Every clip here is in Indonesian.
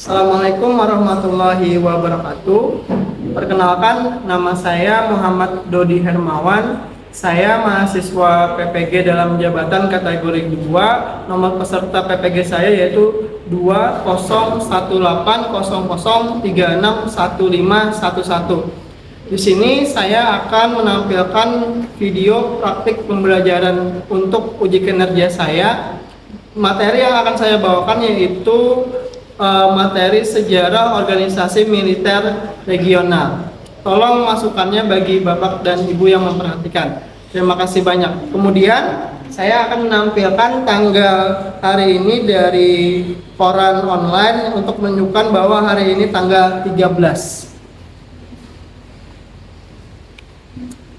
Assalamualaikum warahmatullahi wabarakatuh. Perkenalkan, nama saya Muhammad Dodi Hermawan. Saya mahasiswa PPG dalam jabatan kategori 2. Nomor peserta PPG saya yaitu 201800361511. Di sini saya akan menampilkan video praktik pembelajaran untuk uji kinerja saya. Materi yang akan saya bawakan yaitu materi sejarah organisasi militer regional. Tolong masukannya bagi Bapak dan Ibu yang memperhatikan. Terima kasih banyak. Kemudian saya akan menampilkan tanggal hari ini dari koran online untuk menunjukkan bahwa hari ini tanggal 13.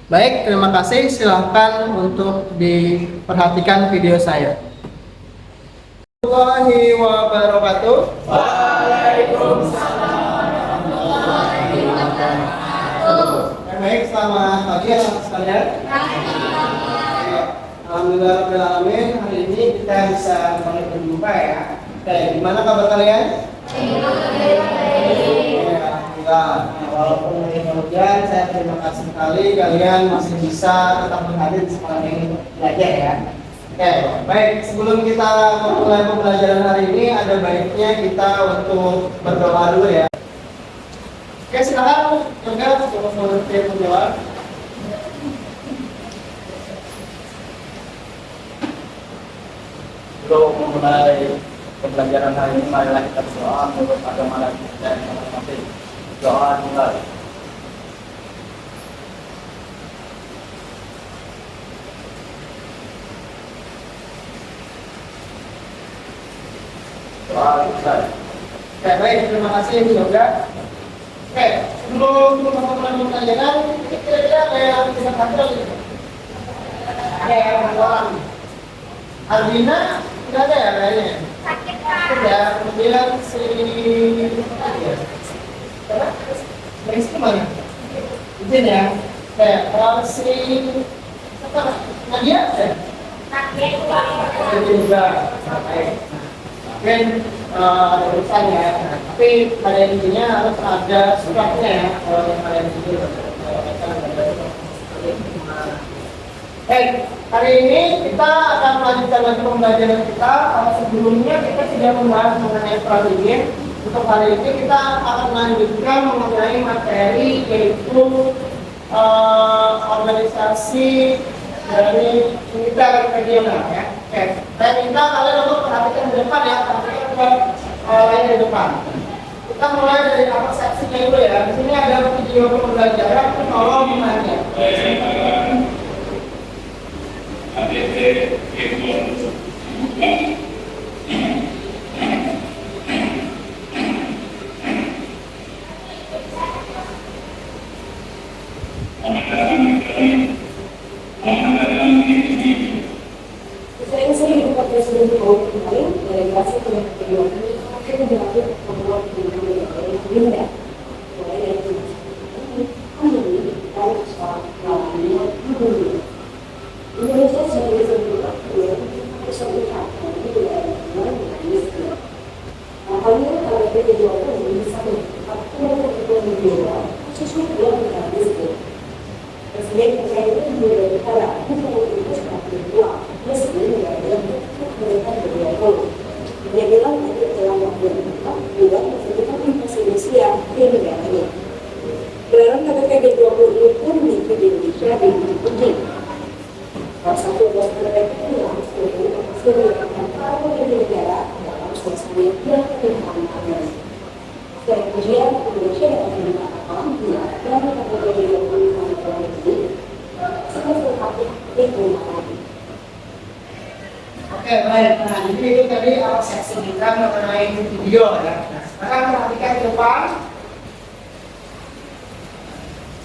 Baik, terima kasih. Silahkan untuk diperhatikan video saya. Warahmatullahi wabarakatuh. Waalaikumsalam warahmatullahi wabarakatuh. Baik, selamat pagi anak sekalian. Alhamdulillahirrahmanirrahim. Hari ini kita bisa kembali berjumpa ya. Oke, gimana kabar kalian? Alhamdulillah. Walaupun lagi hujan, saya terima kasih sekali kalian masih bisa tetap berhadir di sekolah ini belajar ya. Oke, baik. Sebelum kita memulai pembelajaran hari ini, ada baiknya kita untuk berdoa dulu ya. Oke, silakan Yoga untuk menjawab. Untuk memulai pembelajaran hari ini, marilah kita berdoa menurut agama dan masing-masing. Doa mulai. Oke, baik, terima kasih Yoga. Oke, sebelum memulai pembelajaran, ini kira-kira ada yang bisa tampil gitu? Ada yang orang. Albina tidak ada ya kayaknya. Sakit Pak. Ya, kemudian si dari sini mana? Izin ya. Oke, kalau si apa? Nadia ya? Sakit Pak. Itu juga. Baik. Mungkin ada urusan ya. Tapi pada intinya harus ada suratnya ya. Kalau yang kalian itu hari ini kita akan melanjutkan lagi pembelajaran kita. Kalau sebelumnya kita sudah membahas mengenai strategi. Untuk hari ini kita akan melanjutkan mengenai materi yaitu organisasi dari militer regional ya. Oke, saya minta kalian untuk perhatikan di depan ya, perhatikan ke lain di depan. Kita mulai dari apa seksinya dulu ya. Di sini ada video pembelajaran, tolong dimana. Saya sering dapat presiden Jokowi kemarin delegasi kedua ini akhirnya dilatih membuat film-film yang indah, mulai dari pandemi dan soal lawannya dunia. Indonesia sebagai sebuah negara harus melihat dan tidak ada hubungan dengan miskin. Makanya kalau kedua ini bisa mendapat keuntungan negara khususnya dalam negara miskin. Presiden Jokowi juga berkata bukan itu seperti dua. Meski tidak ada mereka berdua dia bilang nanti dalam waktu yang dekat juga membutuhkan investasi yang di negaranya. Gelaran KTT G20 ini pun mimpi di Indonesia di Putin. Salah satu bos mereka ini harus menjadi para negara dalam suasana yang berkelanjutan. Selain ujian, Indonesia dapat mengatakan dari KTT G20 ini sebagai Oke, baik. Nah, jadi itu tadi awal seksi kita mengenai video ya. Nah, sekarang perhatikan ke depan.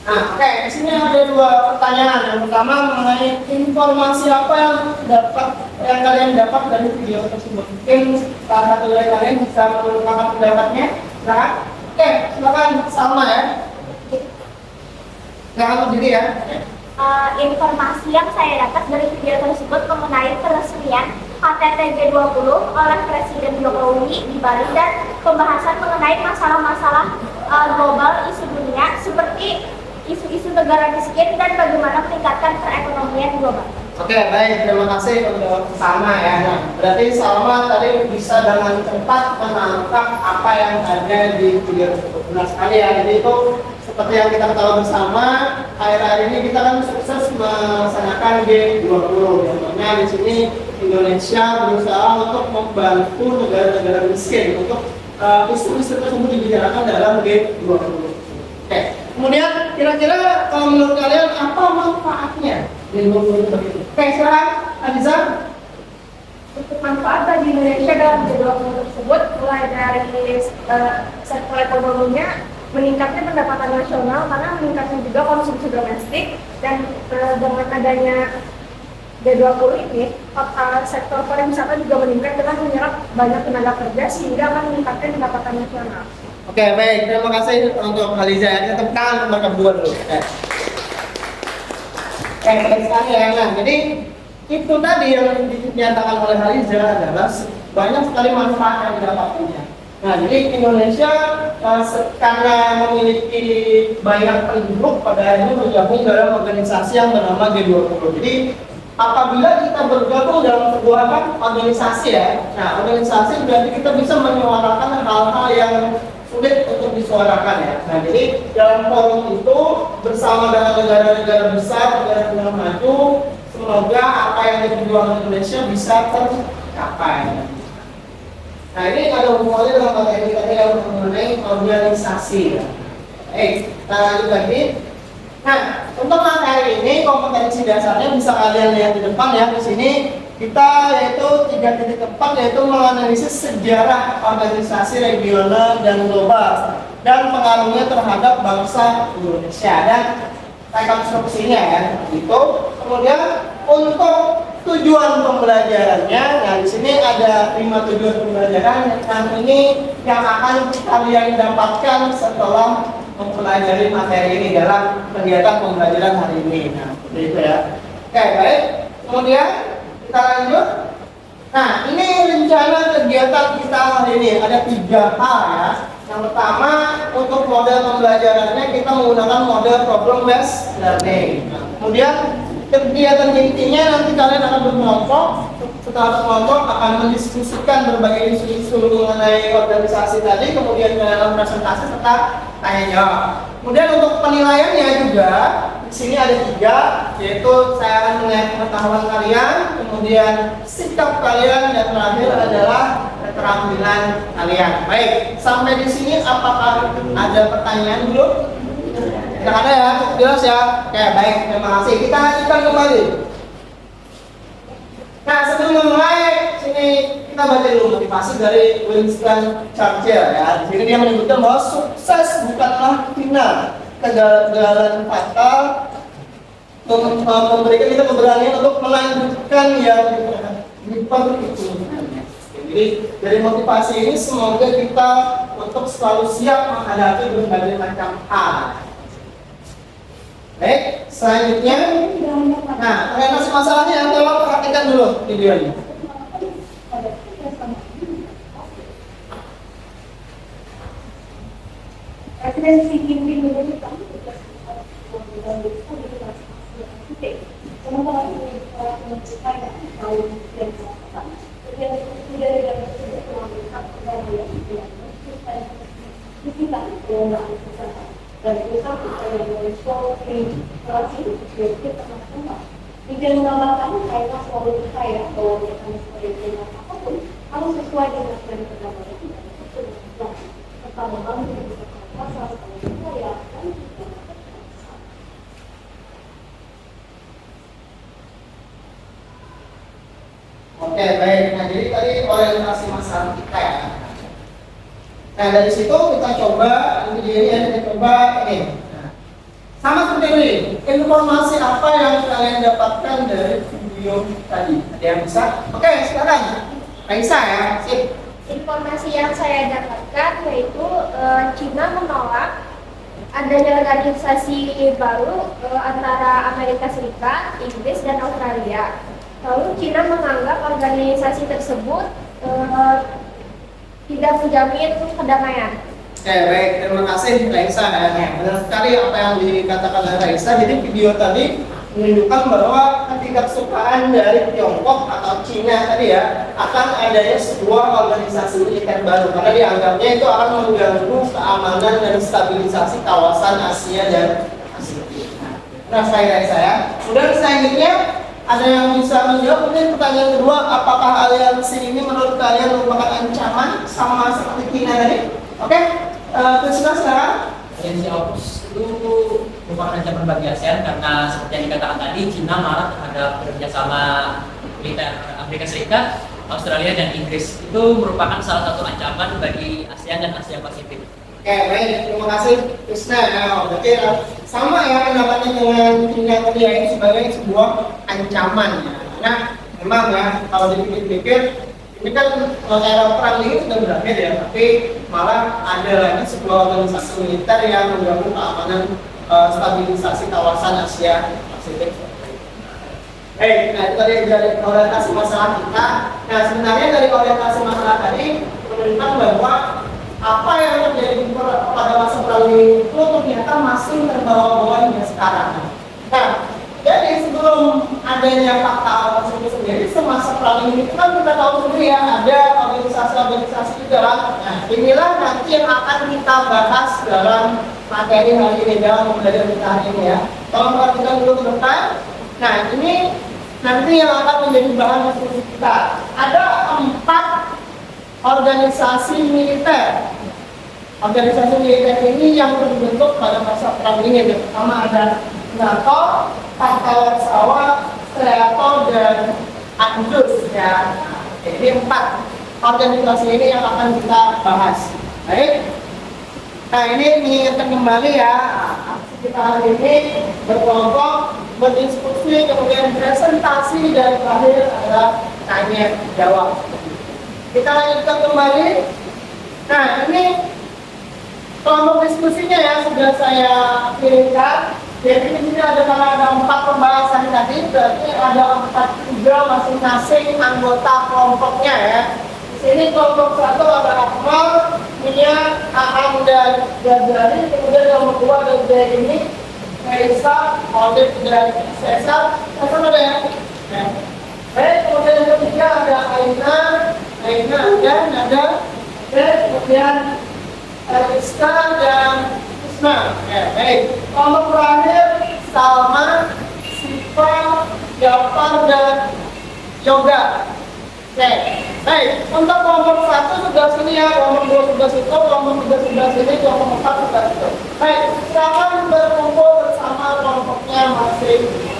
Nah, oke, di sini ada dua pertanyaan. Yang pertama mengenai informasi apa yang kalian dapat dari video tersebut. Mungkin salah satu dari kalian bisa mengemukakan pendapatnya. Nah, oke, silakan Salma ya. Silakan berdiri ya. Informasi yang saya dapat dari video tersebut mengenai peresmian KTT G20 oleh Presiden Jokowi di Bali dan pembahasan mengenai masalah-masalah global isu dunia seperti isu-isu negara miskin dan bagaimana meningkatkan perekonomian global. Oke, baik. Terima kasih untuk Salma ya. Nah, berarti Salma tadi bisa dengan cepat menangkap apa yang ada di video tersebut. Benar sekali ya. Jadi itu seperti yang kita ketahui bersama, akhir-akhir ini kita kan sukses melaksanakan G20. Contohnya di sini Indonesia berusaha untuk membantu negara-negara miskin untuk isu-isu tersebut dibicarakan dalam G20. Oke. Kemudian kira-kira kalau menurut kalian apa manfaatnya G20 begitu? Oke, silakan Adiza. Untuk manfaat bagi Indonesia dalam G20 tersebut, mulai dari sektor ekonominya, meningkatnya pendapatan nasional karena meningkatnya juga konsumsi domestik, dan dengan adanya G20 ini, sektor pariwisata juga meningkat dengan menyerap banyak tenaga kerja sehingga akan meningkatkan pendapatan nasional. Oke, baik. Terima kasih untuk Haliza ya. Tepuk tangan nomor kedua dulu. Baik sekali ya. Nah, jadi itu tadi yang dinyatakan oleh Haliza adalah banyak sekali manfaat yang didapatkannya. Nah, jadi Indonesia karena memiliki banyak penduduk pada akhirnya bergabung dalam organisasi yang bernama G20. Jadi apabila kita bergabung dalam sebuah organisasi ya, nah organisasi berarti kita bisa menyuarakan hal-hal yang sulit untuk disuarakan ya. Nah, jadi dalam forum itu bersama dengan negara-negara besar, negara-negara maju, semoga apa yang diperjuangkan Indonesia bisa tercapai. Nah, ini ada hubungannya dengan materi tadi yang mengenai organisasi ya. Kita lanjut lagi. Nah, untuk materi ini kompetensi dasarnya bisa kalian lihat di depan ya. Di sini kita yaitu 3.4 yaitu menganalisis sejarah organisasi regional dan global dan pengaruhnya terhadap bangsa Indonesia dan rekonstruksinya ya. Itu kemudian untuk tujuan pembelajarannya, nah di sini ada 5 tujuan pembelajaran yang ini yang akan kalian dapatkan setelah mempelajari materi ini dalam kegiatan pembelajaran hari ini. Nah, seperti itu ya. Oke, baik. Kemudian kita lanjut. Nah, ini rencana kegiatan kita hari ini ada 3 hal ya. Yang pertama, untuk model pembelajarannya kita menggunakan model problem based learning. Nah, kemudian kegiatan intinya nanti kalian akan berkelompok. Setelah berkelompok akan mendiskusikan berbagai isu-isu mengenai organisasi tadi, kemudian dalam presentasi serta tanya jawab. Kemudian untuk penilaiannya juga di sini ada 3, yaitu saya akan melihat pengetahuan kalian, kemudian sikap kalian, dan terakhir adalah keterampilan kalian. Baik, sampai di sini apakah ada pertanyaan dulu? Tidak ada ya, jelas ya. Oke, baik, terima kasih. Kita lanjutkan kembali. Nah, sebelum memulai, sini kita baca dulu motivasi dari Winston Churchill ya. Di sini dia menyebutkan bahwa sukses bukanlah final, kegagalan fatal memberikan kita keberanian untuk melanjutkan yang diperhitungkannya. Jadi dari motivasi ini semoga kita untuk selalu siap menghadapi berbagai macam hal. Baik, selanjutnya, nah, mengenai masalahnya, tolong perhatikan dulu videonya. Presidensi Kim menjadi dan kita percaya dengan suatu relasi kita sama-sama. Tidak menggambarkan kaitan selalu percaya bahwa mekanisme dengan apapun harus sesuai dengan yang tergambar itu. Pertama kali kita pasal kalau percaya dan Oke, baik. Nah, jadi tadi orientasi masalah kita ya. Nah, dari situ kita coba video ini kita coba ini. Nah, sama seperti ini. Informasi apa yang kalian dapatkan dari video tadi? Ada yang bisa? Oke, sekarang Raisa ya. Sip. Informasi yang saya dapatkan yaitu Cina menolak adanya organisasi baru antara Amerika Serikat, Inggris, dan Australia. Lalu Cina menganggap organisasi tersebut tidak menjamin kedamaian. Oke, baik. Terima kasih Raisa. Nah, benar sekali apa yang dikatakan oleh Raisa. Jadi video tadi menunjukkan bahwa ketidaksukaan dari Tiongkok atau Cina tadi ya akan adanya sebuah organisasi militer baru karena dianggapnya itu akan mengganggu keamanan dan stabilisasi kawasan Asia dan Pasifik. Nah, Raisa ya. Kemudian selanjutnya ada yang bisa menjawab mungkin pertanyaan kedua, apakah aliansi ini menurut kalian merupakan ancaman sama seperti China tadi? Oke, Krisna sekarang. Aliansi AUKUS itu merupakan ancaman bagi ASEAN karena seperti yang dikatakan tadi, Cina marah terhadap kerjasama militer Amerika Serikat, Australia, dan Inggris. Itu merupakan salah satu ancaman bagi ASEAN dan Asia Pasifik. Oke, baik. Terima kasih Krisna. Nah, berarti sama ya pendapatnya dengan China tadi ya, ini sebagai sebuah ancaman ya. Nah, memang ya kalau dipikir-pikir ini kan era perang ini sudah berakhir ya, tapi malah ada lagi sebuah organisasi militer yang mengganggu keamanan stabilisasi kawasan Asia Pasifik. Nah itu tadi dari orientasi masalah kita. Nah sebenarnya dari orientasi masalah tadi menunjukkan bahwa apa yang terjadi pada masa perang ini itu ternyata masih terbawa-bawa hingga sekarang. Nah, jadi sebelum adanya fakta alam tersebut sendiri, semasa perang ini kan kita tahu sendiri ya ada organisasi-organisasi juga. Nah, inilah nanti yang akan kita bahas dalam materi hari ini dalam pembelajaran kita hari ini ya. Tolong perhatikan dulu ke depan. Nah, ini nanti yang akan menjadi bahan diskusi kita. Ada 4 organisasi militer. Organisasi militer ini yang terbentuk pada masa perang ini. Yang pertama ada NATO, Pakta Warsawa, SEATO, dan ANZUS ya. Jadi 4 organisasi ini yang akan kita bahas. Baik. Nah ini mengingatkan kembali ya, aksi kita hari ini berkelompok, berdiskusi, kemudian presentasi, dan terakhir adalah tanya jawab. Kita lanjutkan kembali. Nah ini kelompok diskusinya ya sudah saya kirimkan. Jadi di sini ada karena ada 4 pembahasan tadi, berarti ada 4 juga masing-masing anggota kelompoknya ya. Di sini kelompok 1 ada Akmal, Mia, Aham, dan Gazali. Kemudian kelompok 2 ada Zaini, Raisa, Olive, dan Cesar. Cesar ada ya? Baik, kemudian yang ketiga ada Aina ada Nada, kemudian Rizka dan Isma. Baik, kelompok terakhir Salma, Siva, Jafar, dan Yoga. Baik, untuk kelompok 1 sudah sini ya, kelompok 2 sudah situ, kelompok 3 sudah sini, kelompok 4 sudah situ. Baik, silakan berkumpul bersama kelompoknya masing-masing.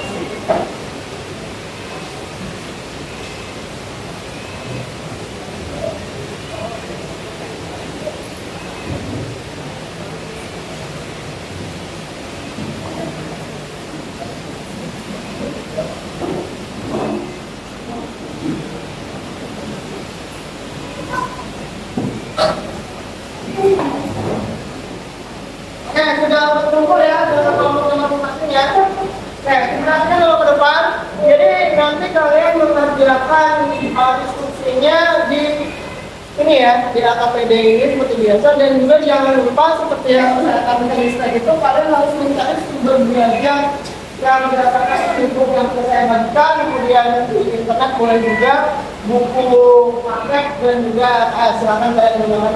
Sudah berkumpul ya dalam kelompok masing-masing ya. Sebenarnya kalau ke depan, jadi nanti kalian mengerjakan diskusinya di ini ya, di AKPD ini seperti biasa, dan juga jangan lupa seperti yang saya katakan itu, kalian harus mencari sumber belajar yang berdasarkan buku yang saya bagikan, kemudian di internet boleh juga buku paket, dan juga silakan kalian menggunakan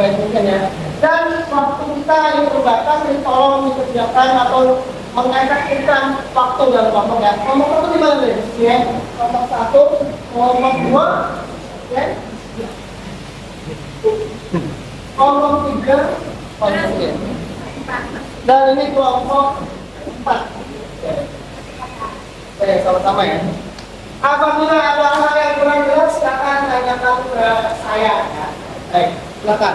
baik mungkin ya. Dan waktu kita yang terbatas, jadi tolong dikerjakan atau mengefektifkan waktu dalam kelompok ya. Kelompok 1 di mana nih? Ya, kelompok 1, kelompok 2, ya. Kelompok 3, kelompok 3. Dan ini kelompok 4. Oke, sama-sama ya. Apabila ada hal yang kurang jelas, silakan tanyakan ke saya. Ya. Baik, silakan.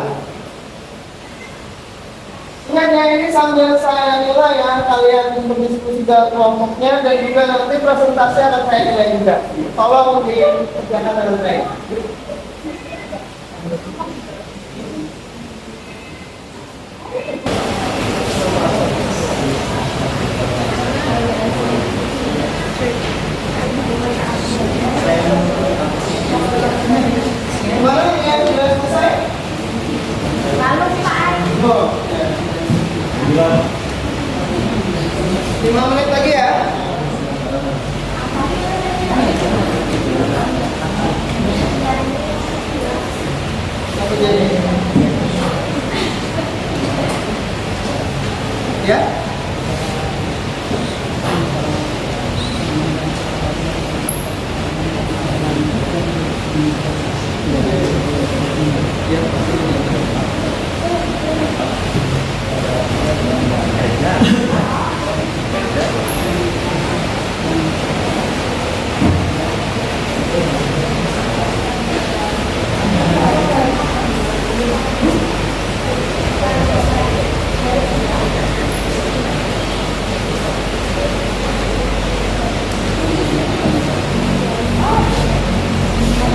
Ingat ya, ini sambil saya nilai ya, kalian berdiskusi dalam kelompoknya dan juga nanti presentasi akan saya nilai juga. Tolong dikerjakan dengan baik. Gimana ini ya, sudah selesai? Lalu Pak, Oh, ya. 5 menit lagi ya. Apa jadi? Ya?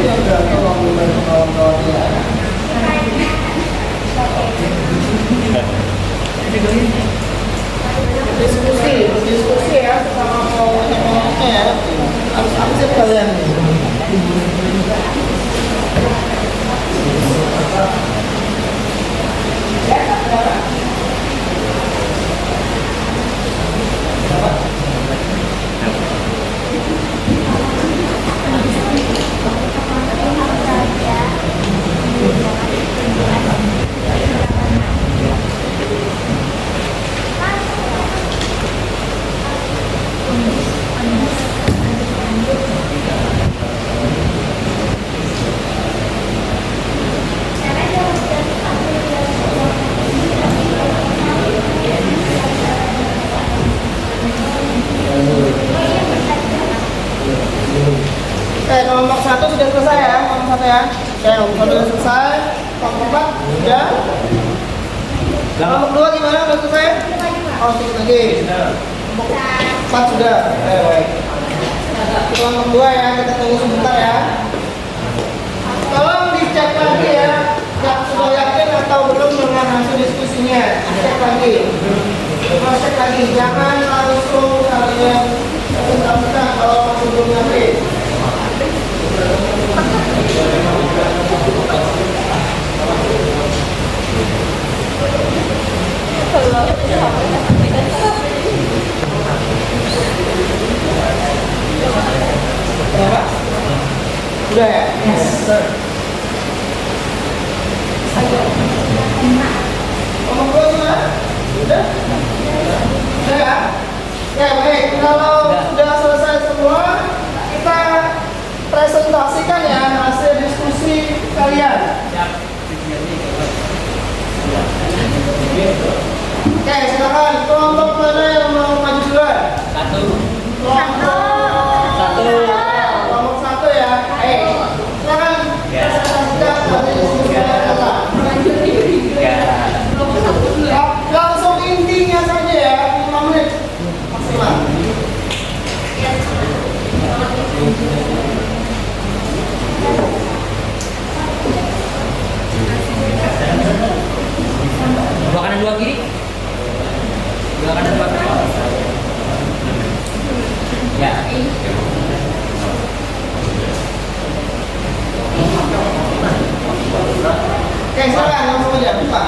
Ya udah, tolong membantu kawan-kawan ya. Diskusi ya sama kelompoknya ya. Harus aktif kalian. Oke, kelompok 1 sudah selesai ya, kelompok 1 ya. Oke, kelompok 1 sudah selesai. Kelompok 4 sudah. Kelompok 2 gimana? Sudah selesai? Oh, sedikit lagi. Kelompok 4 sudah. Oke, baik. Kelompok 2 ya, kita tunggu sebentar ya. Tolong dicek lagi ya, yang sudah yakin atau belum dengan hasil diskusinya. Cek lagi. Cek lagi, jangan langsung kalian presentasikan kalau masih belum yakin. Berapa? Udah ya? Yes, sir. Ngomong dulu gimana? Udah? Udah ya? Ya baik, kalau sudah selesai semua, kita presentasikan ya hasil diskusi kalian. Oke, silakan. Kelompok mana yang mau maju duluan? Kelompok 1 ya. Silakan presentasikan hasil diskusi kalian. Langsung intinya saja ya, 5 menit maksimal. Dua kanan dua kiri. Dua kanan dua kiri. Ya. Oke, silakan langsung aja buka.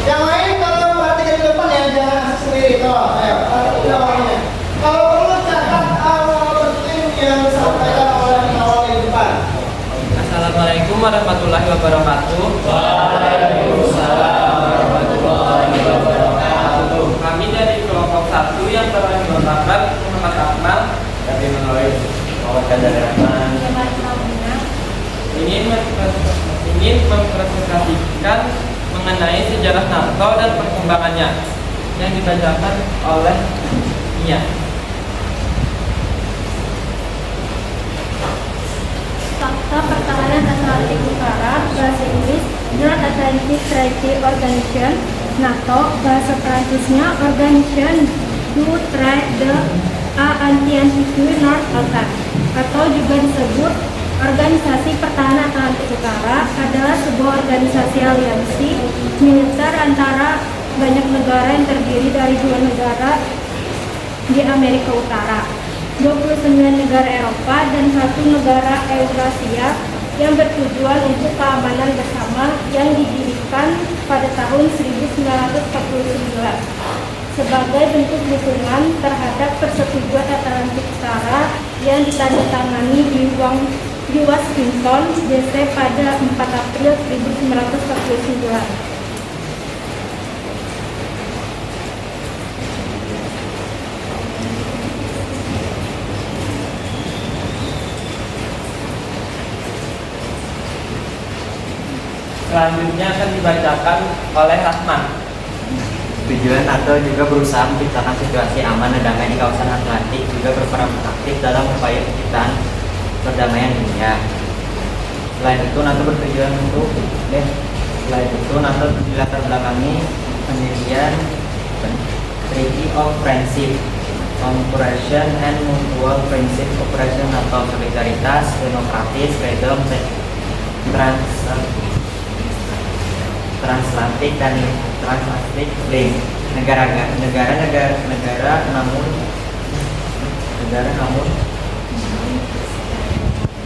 Yang lain kalau perhatikan ke depan ya, jangan asal sendiri. Tolong, ayo. Perhatikan awalnya. Kalau perlu catat awal penting yang disampaikan oleh awal di depan. Assalamualaikum warahmatullahi wabarakatuh. Waalaikumsalam warahmatullahi wabarakatuh. Kami dari kelompok 1 yang telah dilakukan Muhammad Akmal Kami menulis Muhammad Qadar Rahman ingin mempresentasikan mengenai sejarah NATO dan perkembangannya yang dibacakan oleh Mia. Atlantik Utara, bahasa Inggris North Atlantic Treaty Organization, NATO, bahasa Prancisnya Organisation du Traité de l'Atlantique North Atlantic, atau juga disebut Organisasi Pertahanan Atlantik Utara, adalah sebuah organisasi aliansi militer antara banyak negara yang terdiri dari 2 negara di Amerika Utara, 29 negara Eropa, dan 1 negara Eurasia yang bertujuan untuk keamanan bersama yang didirikan pada tahun 1949 sebagai bentuk dukungan terhadap persetujuan Atlantik Utara yang ditandatangani di Washington DC pada 4 April 1949. Selanjutnya akan dibacakan oleh Rahman. Tujuan NATO juga berusaha menciptakan situasi aman dan damai di kawasan Atlantik, juga berperan aktif dalam upaya penciptaan perdamaian dunia. Selain itu, NATO dilatar belakangi pendirian Treaty of Friendship, Cooperation and Mutual Friendship Cooperation atau solidaritas, demokratis, freedom, transatlantik dan transatlantik link. Negara namun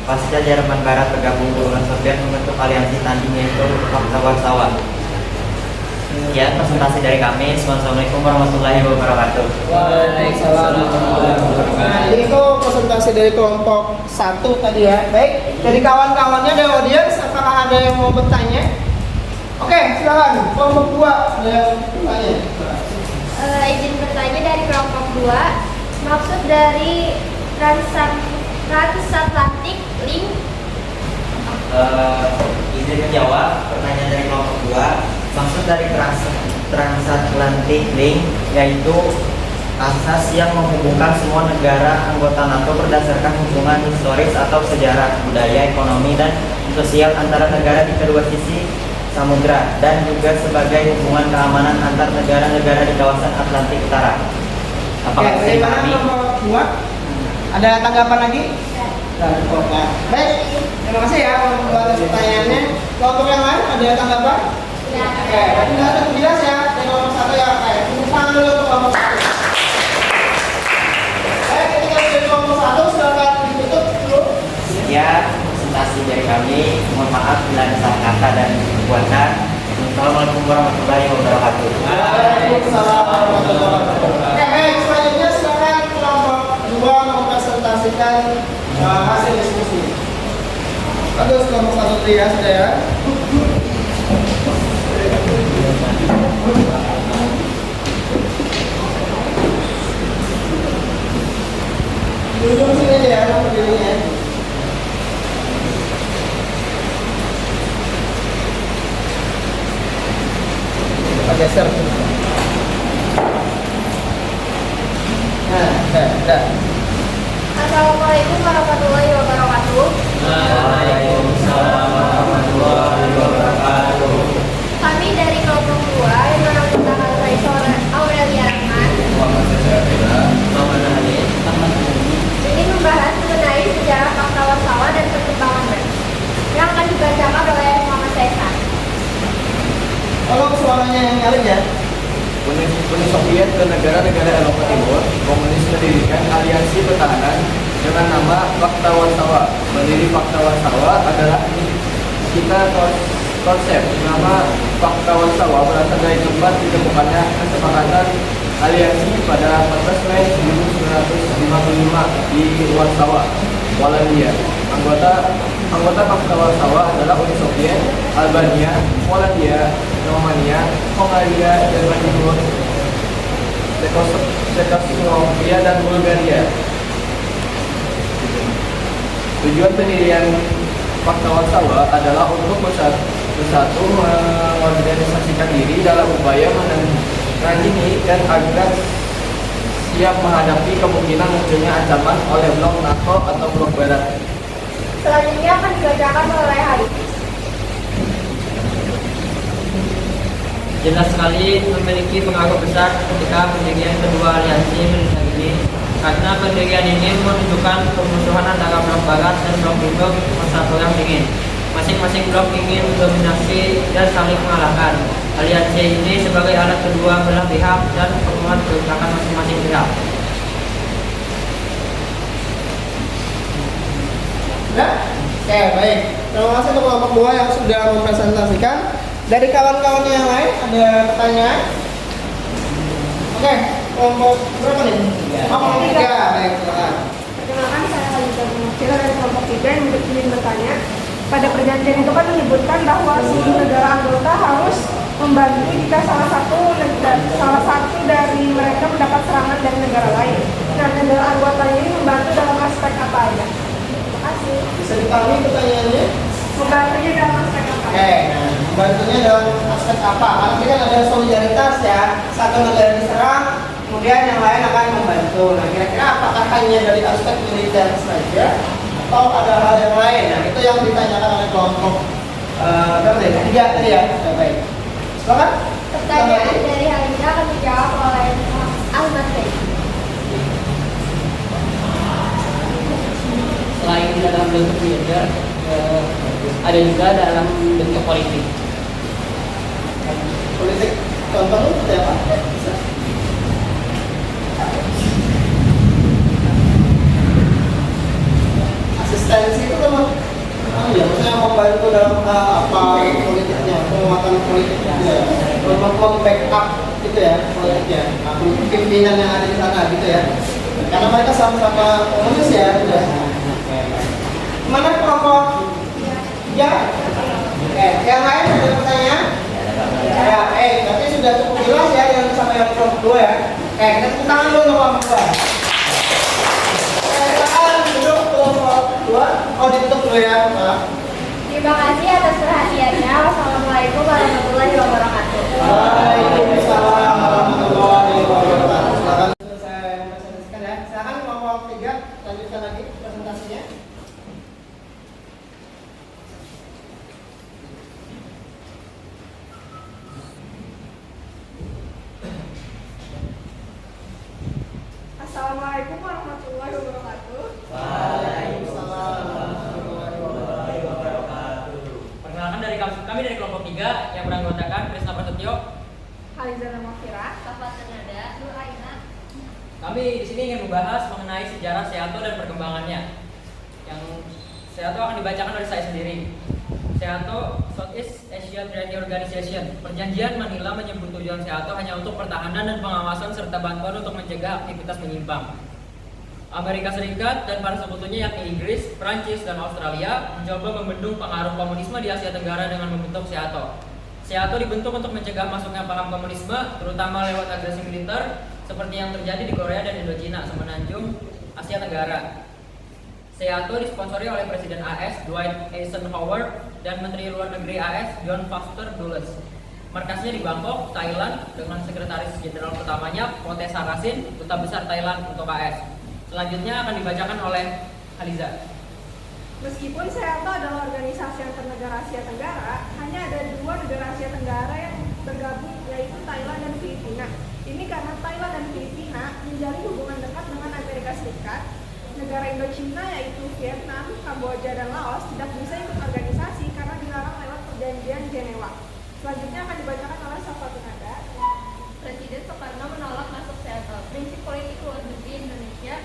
pasca Jerman Barat bergabung ke Uni Soviet membentuk aliansi tanding yaitu Pakta Warsawa. Sekian presentasi dari kami. Wassalamualaikum warahmatullahi wabarakatuh. Waalaikumsalam warahmatullahi wabarakatuh. Nah, ini itu presentasi dari kelompok 1 tadi ya. Baik, dari kawan-kawannya dari audiens, apakah ada yang mau bertanya? Oke, silakan. Kelompok 2 ada yang bertanya. Izin bertanya dari kelompok 2, maksud dari transatlantic link. Izin menjawab pertanyaan dari kelompok 2. Maksud dari transatlantic link yaitu asas yang menghubungkan semua negara anggota NATO berdasarkan hubungan historis atau sejarah, budaya, ekonomi, dan sosial antara negara di kedua sisi samudra, dan juga sebagai hubungan keamanan antar negara-negara di kawasan Atlantik Utara. Apakah Oke, bisa bagaimana dipahami? kelompok 2? Ada tanggapan lagi? Nah, baik, terima kasih ya untuk pertanyaannya. Kelompok yang lain ada tanggapan? Ya. Oke, berarti sudah jelas ya dari kelompok 1 ya. Oke, tepuk tangan dulu untuk kelompok 1. Baik, ketika dari kelompok 1 silakan ditutup dulu. Sekian presentasi dari kami. Mohon maaf bila ada salah kata dan perbuatan. Assalamualaikum warahmatullahi wabarakatuh. Waalaikumsalam warahmatullahi wabarakatuh. Oke, baik, selanjutnya silakan kelompok 2 mempresentasikan hasil diskusi. Bagus, kelompok 1 ya, sudah ya. Duduk sini aja ya, berdirinya. Kita geser. Nah, udah. Assalamualaikum warahmatullahi wabarakatuh. Waalaikumsalam warahmatullahi wabarakatuh. Kami dari kelompok 2 yang menanggung Raisor Aurelia Rahman ini membahas mengenai sejarah Pakta Warsawa dan perkembangan yang akan dibacakan oleh Muhammad Saisan. Tolong suaranya yang nyaring ya. Uni Soviet dan negara-negara Eropa Timur komunis mendirikan aliansi pertahanan dengan nama Pakta Warsawa. Pendiri Pakta Warsawa adalah kita konsep nama Pakta Warsawa berasal dari tempat ditemukannya kesepakatan aliansi pada 14 Mei 1955 di Warsawa, Polandia. Anggota Pakta Warsawa adalah Uni Soviet, Albania, Polandia, Romania, Hongaria, Jerman Timur, Czechoslovakia, dan Bulgaria. Tujuan pendirian Pakta Warsawa adalah untuk bersatu mengorganisasikan diri dalam upaya menandingi dan agar siap menghadapi kemungkinan munculnya ancaman oleh blok NATO atau blok Barat. Selanjutnya akan dibacakan oleh Haris. Jelas sekali memiliki pengaruh besar ketika pendirian kedua aliansi Indonesia ini, karena pendirian ini menunjukkan permusuhan antara blok barat dan blok timur masa perang dingin. Masing-masing blok ingin dominasi dan saling mengalahkan. Aliansi ini sebagai alat kedua belah pihak dan penguat kerusakan masing-masing pihak. Nah, oke baik. Terima kasih untuk kelompok 2 yang sudah mempresentasikan. Dari kawan-kawan yang lain ada pertanyaan? Oke, kelompok berapa nih? Kelompok 3. Baik, silakan. Perkenalkan, saya Aliza Munafira dari kelompok 3 yang ingin bertanya. Pada perjanjian itu kan menyebutkan bahwa seluruh negara anggota harus membantu jika salah satu dari mereka mendapat serangan dari negara lain. Nah, negara anggotanya ini membantu dalam aspek apa aja? Terima kasih. Bisa dipahami pertanyaannya? Membantunya dalam aspek apa? Oke, nah, membantunya dalam aspek apa? Karena ini kan ada solidaritas ya. Satu negara diserang, kemudian yang lain akan membantu. Nah, kira-kira apakah hanya dari aspek militer saja atau ada hal yang lain? Nah, itu yang ditanyakan oleh kelompok berapa tadi? 3 tadi ya. Oke, baik. Silakan. Pertanyaan dari Halinda akan dijawab oleh Ahmad Bey. Selain dalam bentuk militer, ada juga dalam bentuk politik. Politik contohnya seperti apa? Bisa. Asistensi itu kan ya, maksudnya membantu dalam apa politiknya, penguatan politiknya, backup gitu ya, politiknya, pimpinan yang ada di sana gitu ya. Karena mereka sama-sama komunis ya, sudah. Mana kelompok? Ya. Oke, yang lain ada pertanyaan? Ya, berarti sudah cukup jelas ya yang disampaikan kelompok 2 ya. Kita tepuk tangan dulu untuk kelompok 2. Silakan duduk kelompok 2. Oh, ditutup dulu ya, Pak. Terima kasih atas perhatiannya. Wassalamualaikum warahmatullahi wabarakatuh. Waalaikumsalam warahmatullahi wabarakatuh. Silakan saya presentasikan ya. Silakan kelompok 3 lanjutkan lagi presentasinya. Assalamualaikum warahmatullahi wabarakatuh. Perkenalkan kami dari kelompok 3 yang beranggotakan Krisna Prasetyo. Halinda Munafira. Safat Senada, Nur Aina. Kami di sini ingin membahas mengenai sejarah SEATO dan perkembangannya. Yang SEATO akan dibacakan oleh saya sendiri. SEATO, Southeast Asia Treaty Organization. Perjanjian Manila menyebut tujuan SEATO hanya untuk pertahanan dan pengawasan serta bantuan untuk mencegah aktivitas menyimpang. Amerika Serikat dan para sekutunya yakni Inggris, Prancis, dan Australia mencoba membendung pengaruh komunisme di Asia Tenggara dengan membentuk SEATO. SEATO dibentuk untuk mencegah masuknya paham komunisme, terutama lewat agresi militer, seperti yang terjadi di Korea dan Indochina semenanjung Asia Tenggara. SEATO disponsori oleh Presiden AS Dwight Eisenhower dan Menteri Luar Negeri AS John Foster Dulles. Markasnya di Bangkok, Thailand, dengan Sekretaris Jenderal pertamanya Pote Sarasin, Duta Besar Thailand untuk AS. Selanjutnya akan dibacakan oleh Haliza. Meskipun SEATO adalah organisasi antar negara Asia Tenggara, hanya ada 2 negara Asia Tenggara yang bergabung, yaitu Thailand dan Filipina. Ini karena Thailand dan Filipina menjalin hubungan dekat dengan Amerika Serikat. Negara Indochina yaitu Vietnam, Kamboja, dan Laos tidak bisa ikut organisasi karena dilarang lewat perjanjian Jenewa. Selanjutnya akan dibacakan oleh Safat Senada. Presiden Soekarno menolak masuk SEATO. Prinsip politik luar negeri Indonesia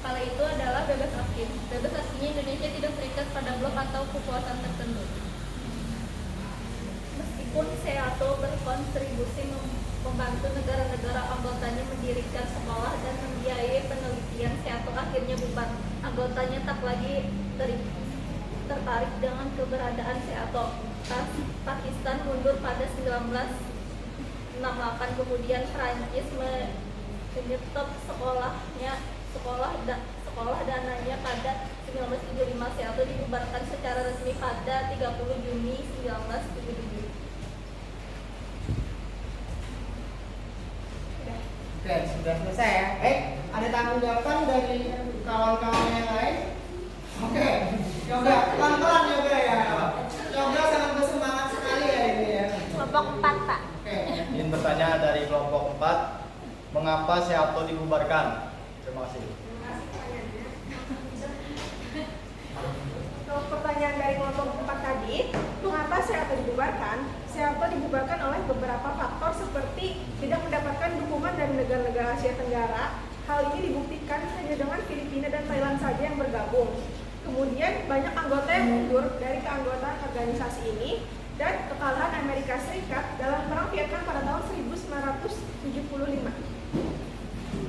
kala itu adalah bebas aktif. Bebas artinya Indonesia tidak terikat pada blok atau kekuasaan tertentu. Meskipun SEATO berkontribusi membantu negara-negara anggotanya mendirikan sekolah dan membiayai penelitian, SEATO akhirnya bubar. Anggotanya tak lagi tertarik dengan keberadaan SEATO. Pakistan mundur pada 1968, kemudian Prancis menyetop sekolah dananya pada 1975. SEATO dibubarkan secara resmi pada 30 Juni 1977. Oke, sudah selesai ya. Ada tanggung jawaban dari kawan-kawan yang lain? Oke. Yoga, pelan-pelan yoga ya. Yoga sangat bersemangat sekali ya ini ya. Kelompok 4, Pak. Oke. Ingin bertanya dari kelompok 4, mengapa Seapto dibubarkan? Terima kasih. Untuk pertanyaan dari kelompok 4 tadi, mengapa Seapto dibubarkan? Seapto dibubarkan oleh beberapa faktor seperti tidak mendapatkan dukungan dari negara-negara Asia Tenggara. Hal ini dibuktikan hanya dengan Filipina dan Thailand saja yang bergabung. Kemudian banyak anggota yang mundur dari keanggotaan organisasi ini dan kekalahan Amerika Serikat dalam Perang Vietnam pada tahun 1975.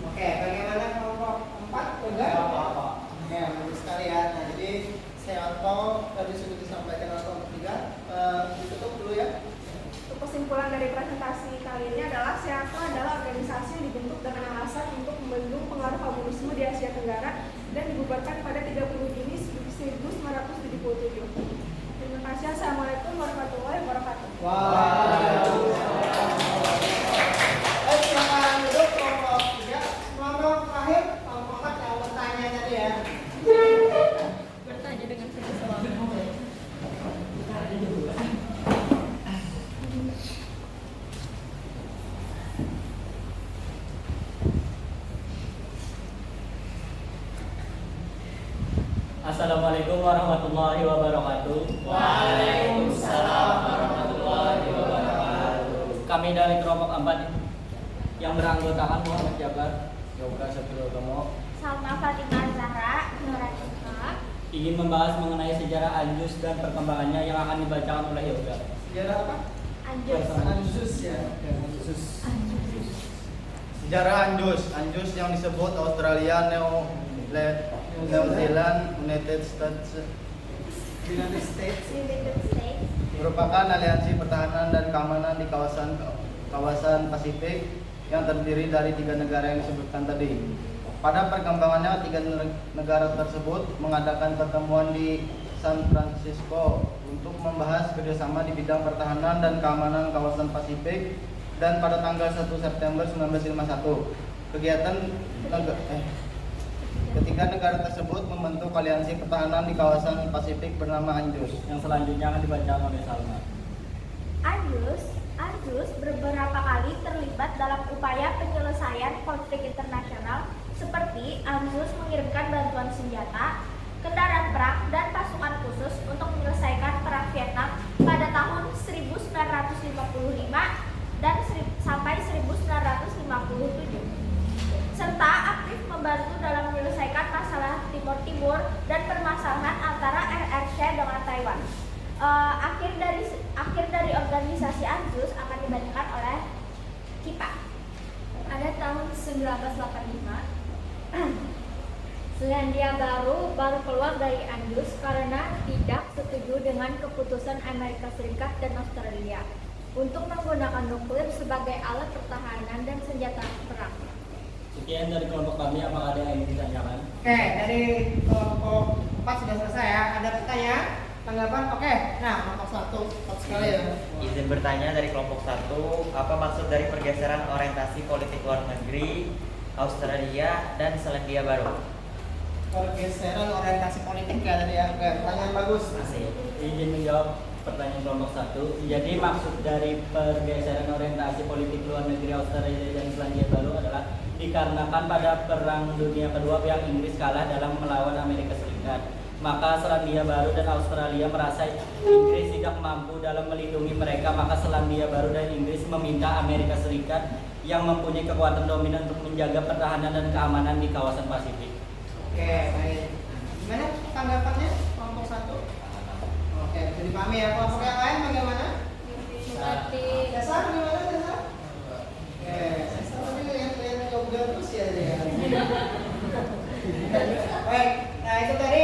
Oke, bagaimana kelompok 4 yoga? Ya, bagus sekali ya. Nah, jadi Seapto tadi sudah disampaikan oleh kelompok 3. Ditutup dulu ya. Untuk kesimpulan dari presentasi kali ini adalah Seapto adalah organisasi yang dibentuk dengan alasan untuk membendung pengaruh komunisme di Asia Tenggara dan dibubarkan pada 30 Juni 1977. Terima kasih. Assalamualaikum warahmatullahi wabarakatuh. Baik, silakan duduk kelompok 3. Kelompok terakhir, kelompok 4 yang bertanya tadi ya. Bertanya dengan sesuatu. Assalamualaikum warahmatullahi wabarakatuh. Waalaikumsalam warahmatullahi wabarakatuh. Kami dari kelompok 4 yang beranggotakan Muhammad Jabar, Yoga Satrio Tomo. Salma Fatimah Zahra, Nuratika. ingin membahas mengenai sejarah Anjus dan perkembangannya yang akan dibacakan oleh Yoga. Sejarah apa? Anjus. Anjus ya. Oke, Anjus. Sejarah Anjus. Anjus yang disebut Australia, New Zealand, United States United States. United States. merupakan aliansi pertahanan dan keamanan di kawasan Pasifik yang terdiri dari 3 negara yang disebutkan tadi. Pada perkembangannya, 3 negara tersebut mengadakan pertemuan di San Francisco untuk membahas kerjasama di bidang pertahanan dan keamanan kawasan Pasifik, dan pada tanggal 1 September 1951 ketiga negara tersebut membentuk aliansi pertahanan di kawasan Pasifik bernama ANJUS. Yang selanjutnya akan dibacakan oleh Salma. Anjus beberapa kali terlibat dalam upaya penyelesaian konflik internasional seperti Anjus mengirimkan bantuan senjata, kendaraan perang, dan pasukan khusus untuk menyelesaikan perang Vietnam pada tahun 1955 dan sampai 1957. Serta aktif membantu dalam menyelesaikan masalah Timur Timur dan permasalahan antara RRC dengan Taiwan. Akhir dari organisasi Anjus akan dibacakan oleh Kipa. Pada tahun 1985, Selandia Baru keluar dari Anjus karena tidak setuju dengan keputusan Amerika Serikat dan Australia untuk menggunakan nuklir sebagai alat pertahanan dan senjata perang. Sekian dari kelompok kami, apakah ada yang ingin ditanyakan? Oke, dari kelompok 4 sudah selesai ya. Ada pertanyaan? Tanggapan? Oke. Nah, kelompok 1 cepat sekali ya. Izin bertanya dari kelompok 1, apa maksud dari pergeseran orientasi politik luar negeri Australia dan Selandia Baru? Pergeseran orientasi politik ya tadi ya. Oke, pertanyaan bagus. Masih. Izin menjawab pertanyaan kelompok 1. Jadi maksud dari pergeseran orientasi politik luar negeri Australia dan Selandia Baru adalah dikarenakan pada Perang Dunia Kedua pihak Inggris kalah dalam melawan Amerika Serikat. Maka Selandia Baru dan Australia merasa Inggris tidak mampu dalam melindungi mereka, maka Selandia Baru dan Inggris meminta Amerika Serikat yang mempunyai kekuatan dominan untuk menjaga pertahanan dan keamanan di kawasan Pasifik. Oke, baik. Gimana tanggapannya kelompok 1? Oke, bisa dipahami ya. Kelompok yang lain bagaimana? Dasar gimana dasar? Oke, dasar tadi lihat yoga terus ya dia. Baik, nah itu tadi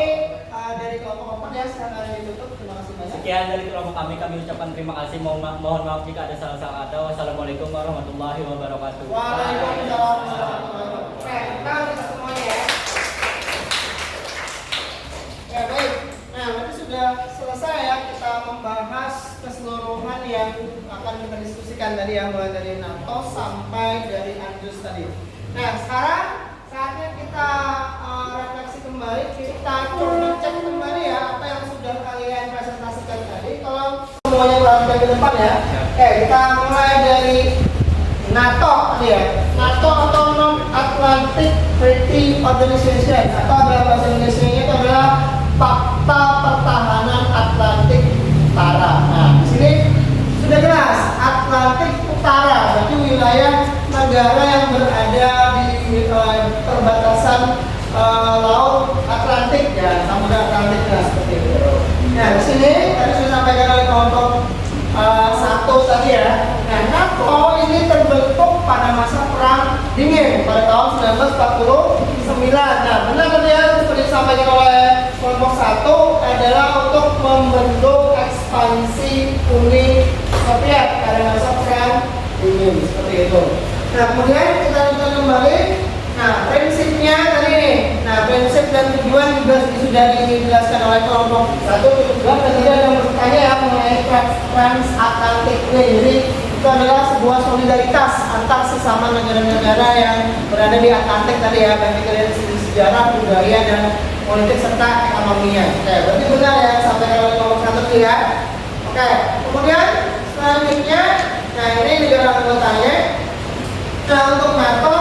dari kelompok 4 ya, sekarang ditutup. Terima kasih banyak. Sekian dari kelompok kami ucapkan terima kasih. Mohon maaf jika ada salah-salah kata. Wassalamualaikum warahmatullahi wabarakatuh. Waalaikumsalam warahmatullahi wabarakatuh. Oke, kita semuanya ya. Ya baik, nah berarti sudah selesai ya kita membahas keseluruhan yang akan kita diskusikan tadi ya, mulai dari NATO sampai dari Anjus tadi. Nah sekarang saatnya kita refleksi kembali, kita cek kembali ya apa yang ke depan ya. Oke, kita mulai dari NATO tadi ya. NATO atau Non-Atlantic Treaty Organization atau dalam bahasa Indonesia itu adalah Fakta Pertahanan Atlantik Utara. Nah, di sini sudah jelas Atlantik Utara, berarti wilayah negara yang berada di perbatasan laut Atlantik ya, Samudra Atlantik ya, seperti itu. Nah, di sini tadi sudah sampaikan oleh kelompok satu tadi ya. Nah, NATO ini terbentuk pada masa Perang Dingin pada tahun 1949. Nah, benar tadi ya, seperti disampaikan oleh kelompok satu adalah untuk membentuk ekspansi Uni Soviet pada masa Perang Dingin seperti itu. Nah, kemudian kita lanjutkan kembali. Nah, prinsipnya tadi nih. Nah, prinsip dan tujuan juga sudah dijelaskan oleh kelompok satu juga. Dan tidak ada yang bertanya ya mengenai transatlantik ini. Jadi itu adalah sebuah solidaritas antar sesama negara-negara yang berada di Atlantik tadi ya, baik dari segi sejarah, budaya, dan politik serta ekonominya. Oke, berarti benar ya sampai kalau kelompok satu itu ya. Oke, kemudian selanjutnya, nah ini negara anggotanya. Nah, untuk NATO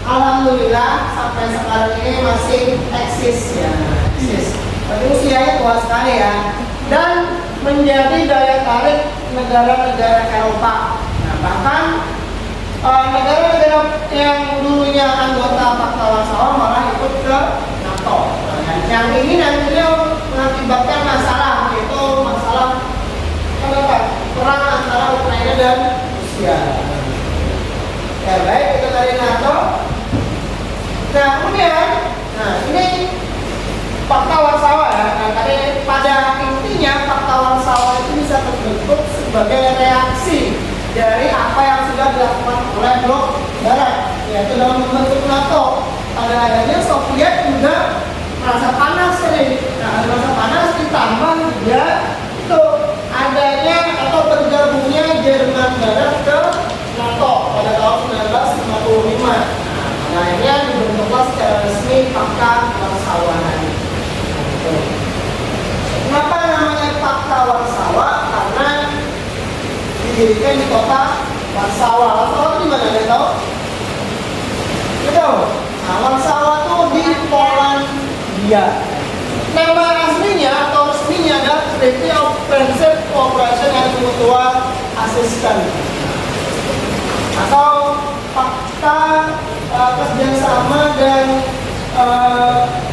alhamdulillah sampai sekarang ini masih eksis ya, eksis. Tapi usianya tua sekali ya, dan menjadi daya tarik negara-negara Eropa. Nah, bahkan negara-negara yang dulunya anggota Fakta Warsawa malah ikut ke NATO. Nah, yang ini nantinya mengakibatkan masalah, yaitu masalah perang antara Ukraina dan Rusia. Ya baik, itu dari NATO. Nah, kemudian, nah ini Fakta Warsawa ya. Nah, tadi pada intinya Fakta Warsawa itu bisa terbentuk sebagai reaksi dari apa yang sudah dilakukan oleh blok Barat, yaitu dalam membentuk NATO. Pada akhirnya Soviet juga merasa panas nih. Nah, merasa panas ditambah juga itu adanya atau bergabungnya Jerman Barat ke NATO pada tahun 1955. Nah, akhirnya dibentuklah secara resmi Fakta Warsawa. Kenapa namanya Fakta Warsawa? Karena didirikan di kota Warsawa. Warsawa itu di mana? Ada tahu? Betul. Nah, Warsawa itu di Polandia. Nama aslinya atau resminya adalah Treaty of Friendship, Cooperation and Mutual Assistance atau Fakta kerjasama dan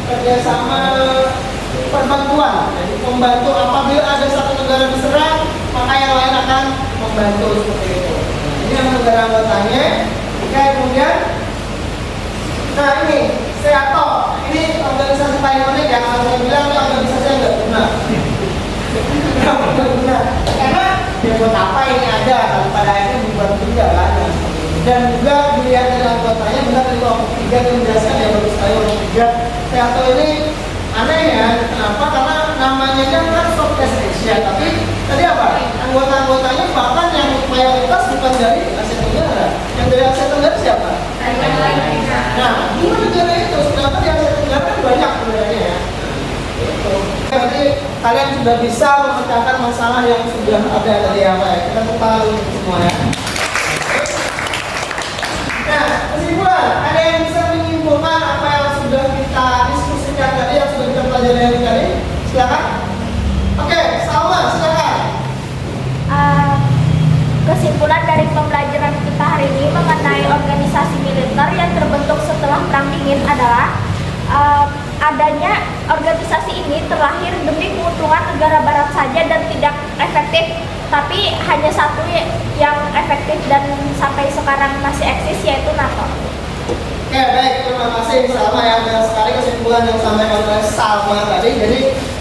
kerjasama perbantuan. Jadi membantu apabila ada satu negara diserang, maka yang lain akan membantu seperti itu. Ini yang negara anggotanya. Oke, kemudian, nah ini SEATO. Ini organisasi paling unik yang saya bilang ini organisasi yang nggak guna. Nggak guna. Karena ya buat apa ini ada? Pada akhirnya dibuat juga kan. Dan juga dilihat dari anggotanya, benar dari kelompok 3 yang menjelaskan ya bagus sekali kelompok 3. SEATO ini aneh ya, kenapa? Karena namanya kan Southeast Asia, tapi tadi apa? Anggota-anggotanya bahkan yang mayoritas bukan dari Asia Tenggara. Yang dari Asia Tenggara siapa? Nah, dua negara itu, sedangkan di Asia Tenggara kan banyak sebenarnya ya. Jadi kalian sudah bisa memecahkan masalah yang sudah ada tadi apa ya? Kita kepala semua ya. Nah, kesimpulan, ada yang bisa menyimpulkan apa yang sudah kita diskusikan tadi, yang sudah kita pelajari tadi? Silakan. Oke, Salma, silakan. Kesimpulan dari pembelajaran kita hari ini mengenai organisasi militer yang terbentuk setelah Perang Dingin adalah adanya organisasi ini terlahir demi keuntungan negara Barat saja dan tidak efektif, tapi hanya satu yang efektif dan sampai sekarang masih eksis, yaitu NATO. Oke, baik, terima kasih Salma ya. Banyak sekali kesimpulan yang disampaikan oleh Salma tadi. Jadi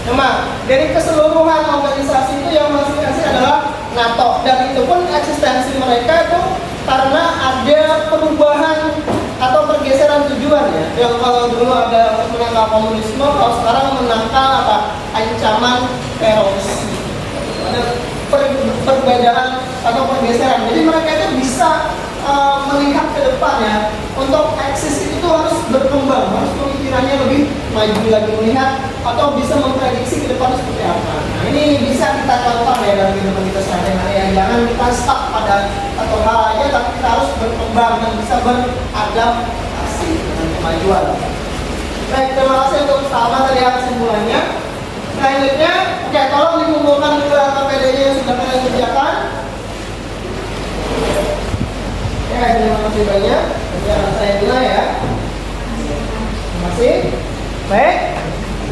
memang dari keseluruhan organisasi itu yang masih eksis adalah NATO, dan itu pun eksistensi mereka itu karena ada perubahan atau pergeseran tujuan ya. Yang kalau dulu ada menangkal komunisme, kalau sekarang menangkal apa? Ancaman terorisme. Ada perbedaan atau pergeseran. Jadi mereka itu bisa melihat ke depan ya. Untuk eksis itu harus berkembang, harus memikirkan pikirannya lebih maju lagi melihat atau bisa memprediksi ke depan seperti apa. Nah, ini bisa kita contoh ya dalam kehidupan kita sehari-hari ya. Jangan kita stuck pada satu hal aja, tapi kita harus berkembang dan bisa beradaptasi dengan kemajuan. Baik, terima kasih untuk sama tadi kesimpulannya. Selanjutnya, oke, tolong dikumpulkan dulu KPD-nya yang sudah kalian kerjakan. Ya, terima kasih banyak. Biar saya dulu ya. Terima kasih. Baik.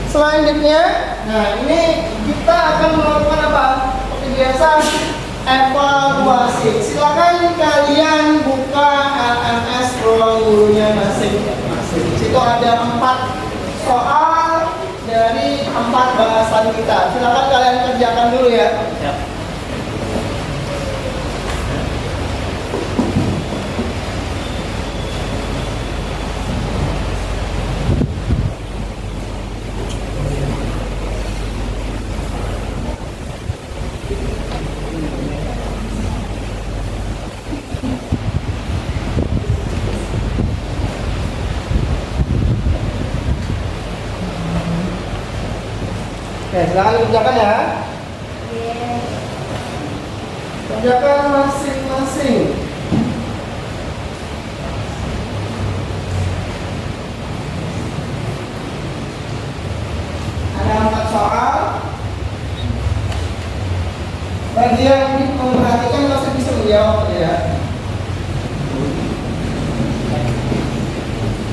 Selanjutnya, nah ini kita akan melakukan apa? Seperti biasa, evaluasi. Silakan kalian buka LMS ruang gurunya masing-masing. Di situ ada 4 soal dari 4 bahasan kita. Silakan kalian kerjakan dulu ya. Oke, silakan dikerjakan ya. Kerjakan masing-masing. Ada 4 soal. Bagi yang memperhatikan masih bisa menjawab ya.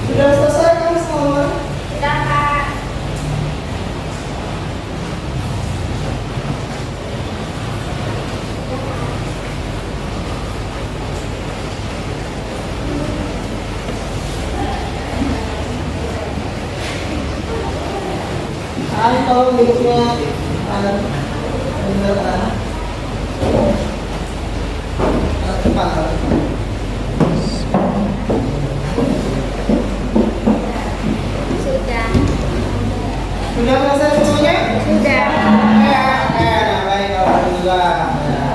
Sudah selesai kan semua? Sudah, Kak. Kalau miliknya benar cepat. Sudah. Sudah selesai semuanya? Sudah. Nah, baik, alhamdulillah.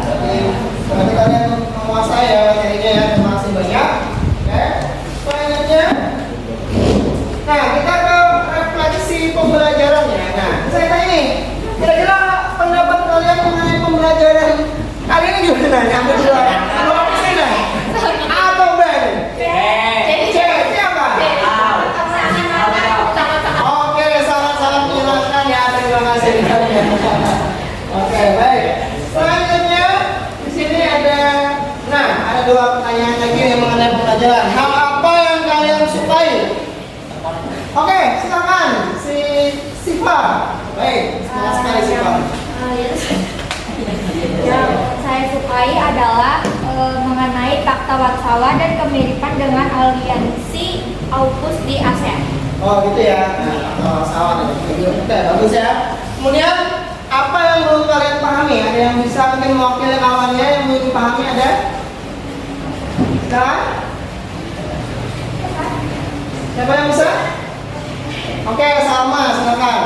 Jadi berarti kalian menguasai ya materinya ya. Terima kasih banyak. Oke. Selanjutnya, nah kita ke refleksi pembelajarannya. Nah, saya tanya nih, kira-kira pendapat kalian mengenai pembelajaran kali ini gimana? Yang kedua, kalau aku sih dah, atau Ben? Siapa? Oke, sangat-sangat menyenangkan ya. Terima kasih. Oke, baik. Selanjutnya di sini ada, nah ada 2 pertanyaan lagi yang mengenai pembelajaran. Hal apa yang kalian sukai? Oke, silakan si Siva. Baik, senang sekali Siva. Yang saya sukai adalah mengenai fakta warsawa dan kemiripan dengan aliansi AUKUS di ASEAN. Oh gitu ya. Nah, sama oke, bagus ya. Kemudian apa yang belum kalian pahami? Ada yang bisa mungkin mewakili kawannya yang belum dipahami ada? Silakan. Siapa yang bisa? Oke, sama, silakan.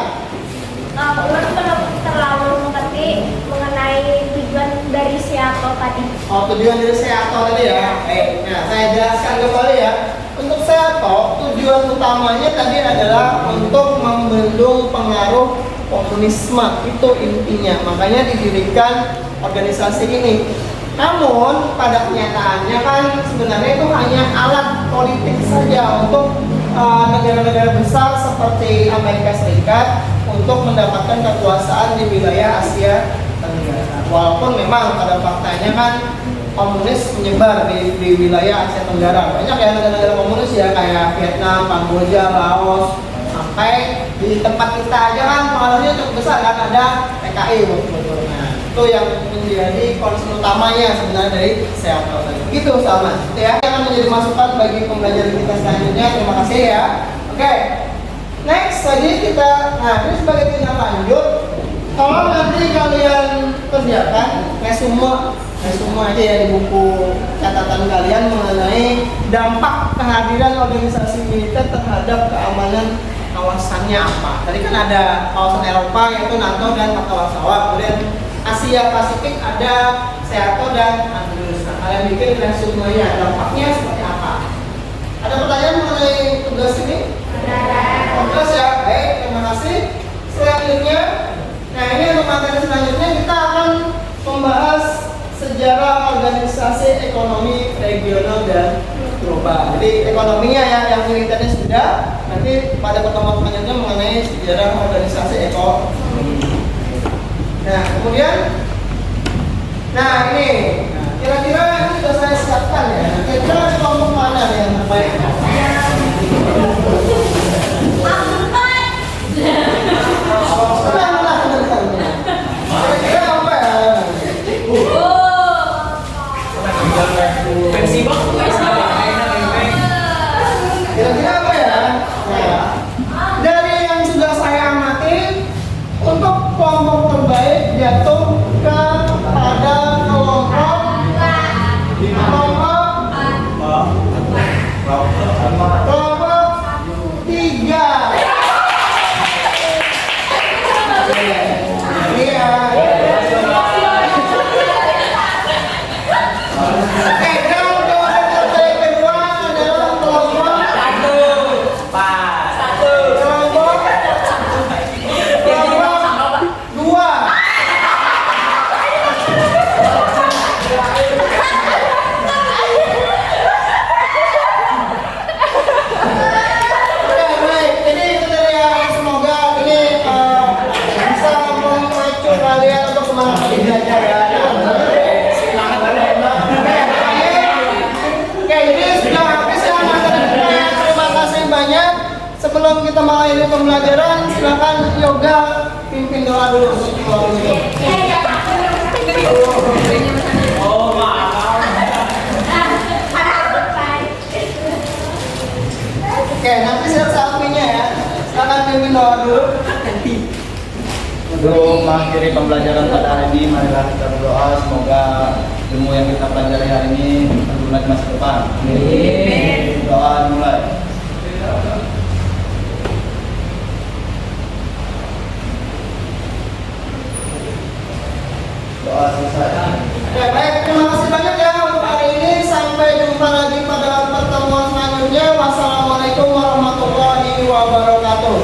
Ulun belum terlalu mengerti mengenai tujuan dari Seattle tadi. Oh, tujuan dari Seattle tadi ya. Baik. Nah, saya jelaskan kembali ya. Untuk Seattle, tujuan utamanya tadi adalah untuk membendung pengaruh komunisme. Itu intinya. Makanya didirikan organisasi ini. Namun pada kenyataannya kan sebenarnya itu hanya alat politik saja untuk negara-negara besar seperti Amerika Serikat untuk mendapatkan kekuasaan di wilayah Asia Tenggara. Walaupun memang pada faktanya kan komunis menyebar di wilayah Asia Tenggara. Banyak ya negara-negara komunis ya kayak Vietnam, Kamboja, Laos, sampai di tempat kita aja kan pengaruhnya cukup besar kan, ada PKI betul-betul. Nah, itu yang menjadi concern utamanya sebenarnya dari Seattle tadi. Gitu sama ya. Yang akan menjadi masukan bagi pembelajaran kita selanjutnya. Terima kasih ya. Oke. Next lagi kita, nah ini sebagai tindak lanjut, tolong nanti kalian kerjakan resume aja ya di buku catatan kalian mengenai dampak kehadiran organisasi militer terhadap keamanan kawasannya apa. Tadi kan ada kawasan Eropa yaitu NATO dan Pakta Warsawa, kemudian Asia Pasifik ada Seattle dan Andalus. Nah, kalian bikin resumenya dampaknya seperti apa. Ada pertanyaan mengenai tugas ini? Ada. berubah. Jadi ekonominya ya yang militernya sudah, nanti pada pertemuan selanjutnya mengenai sejarah organisasi ekonomi. Nah kemudian, nah ini, kira-kira ini sudah saya siapkan ya. Kira-kira kelompok mana nih yang terbaik? Kira-kira apa ya? Versi bang, Kira-kira apa ya? Nah, dari yang sudah saya amati, untuk kelompok terbaik jatuh kepada kelompok tiga. Iya. Dan kelompok terbaik kedua adalah kelompok kelompok dua. Oke, baik. Jadi itu dari yang semoga ini bisa memacu kalian untuk semangat belajar ya. Oke, jadi sudah habis ya materinya. Terima kasih banyak. Sebelum kita mengakhiri pembelajaran, silakan Yoga pimpin doa dulu untuk keluar dulu. Oke, nanti saya selfie-nya ya. Silakan pimpin doa dulu. Untuk mengakhiri pembelajaran pada hari ini, marilah kita berdoa semoga ilmu yang kita pelajari hari ini berguna di masa depan. Amin. Doa dimulai. Doa selesai. Oke, baik. Terima kasih banyak ya untuk hari ini. Sampai jumpa lagi pada pertemuan selanjutnya. Wassalamualaikum warahmatullahi wabarakatuh.